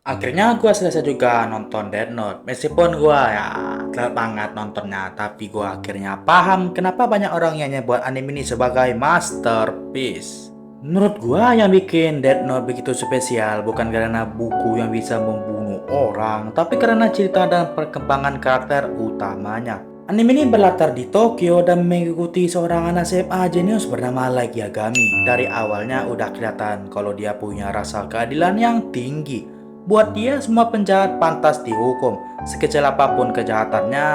Akhirnya gue selesai juga nonton Death Note. Meskipun gue ya telat banget nontonnya, tapi gue akhirnya paham kenapa banyak orang yang nyebut anime ini sebagai masterpiece. Menurut gue yang bikin Death Note begitu spesial bukan karena buku yang bisa membunuh orang, tapi karena cerita dan perkembangan karakter utamanya. Anime ini berlatar di Tokyo dan mengikuti seorang anak SMA jenius bernama Light Yagami. Dari awalnya udah kelihatan kalau dia punya rasa keadilan yang tinggi. Buat dia semua penjahat pantas dihukum, sekecil apapun kejahatannya.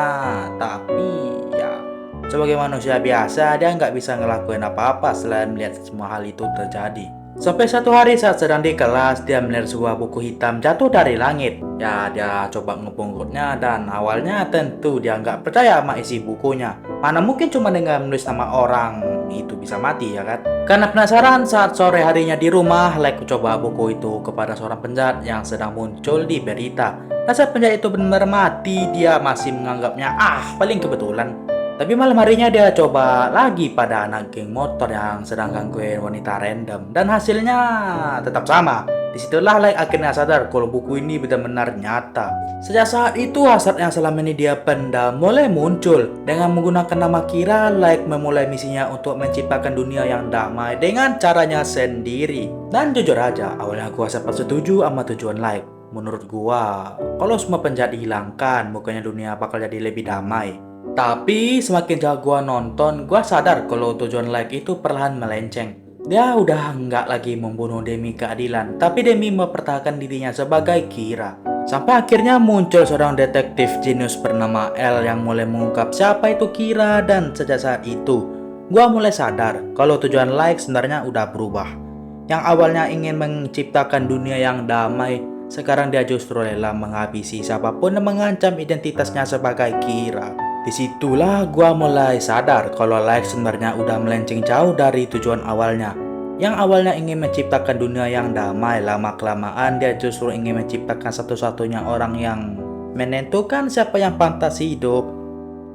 Tapi ya, sebagai manusia biasa dia nggak bisa ngelakuin apa-apa selain melihat semua hal itu terjadi. Sampai satu hari saat sedang di kelas, dia melihat sebuah buku hitam jatuh dari langit. Ya, dia coba ngepunggutnya dan awalnya tentu dia nggak percaya sama isi bukunya. Mana mungkin cuma dengan menulis nama orang itu bisa mati ya kan? Karena penasaran saat sore harinya di rumah, Lek coba buku itu kepada seorang penjahat yang sedang muncul di berita. Nah, saat penjahat itu benar mati, dia masih menganggapnya paling kebetulan. Tapi malam harinya dia coba lagi pada anak geng motor yang sedang gangguin wanita random. Dan hasilnya tetap sama. Disitulah Light akhirnya sadar kalau buku ini benar-benar nyata. Sejak saat itu hasrat yang selama ini dia pendam mulai muncul. Dengan menggunakan nama Kira, Light memulai misinya untuk menciptakan dunia yang damai dengan caranya sendiri. Dan jujur aja, awalnya gua sempat setuju sama tujuan Light. Menurut gua, kalau semua penjahat dihilangkan, bukannya dunia bakal jadi lebih damai. Tapi semakin jauh gua nonton, gua sadar kalau tujuan Light itu perlahan melenceng. Dia udah nggak lagi membunuh demi keadilan, tapi demi mempertahankan dirinya sebagai Kira. Sampai akhirnya muncul seorang detektif jenius bernama L yang mulai mengungkap siapa itu Kira, dan sejak saat itu, gua mulai sadar kalau tujuan Light sebenarnya udah berubah. Yang awalnya ingin menciptakan dunia yang damai, sekarang dia justru rela menghabisi siapapun yang mengancam identitasnya sebagai Kira. Disitulah gua mulai sadar kalau Light sebenarnya udah melenceng jauh dari tujuan awalnya. Yang awalnya ingin menciptakan dunia yang damai, lama-kelamaan dia justru ingin menciptakan satu-satunya orang yang menentukan siapa yang pantas hidup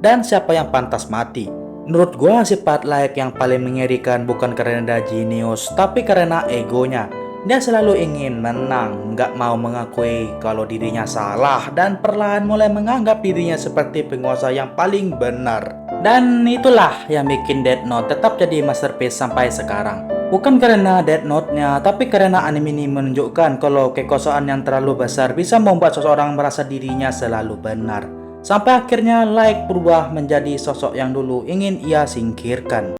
dan siapa yang pantas mati. Menurut gua sifat Light yang paling mengerikan bukan karena dia jenius, tapi karena egonya. Dia selalu ingin menang, nggak mau mengakui kalau dirinya salah, dan perlahan mulai menganggap dirinya seperti penguasa yang paling benar. Dan itulah yang bikin Death Note tetap jadi masterpiece sampai sekarang. Bukan karena Death Note-nya, tapi karena anime ini menunjukkan kalau kekosongan yang terlalu besar bisa membuat seseorang merasa dirinya selalu benar. Sampai akhirnya Light berubah menjadi sosok yang dulu ingin ia singkirkan.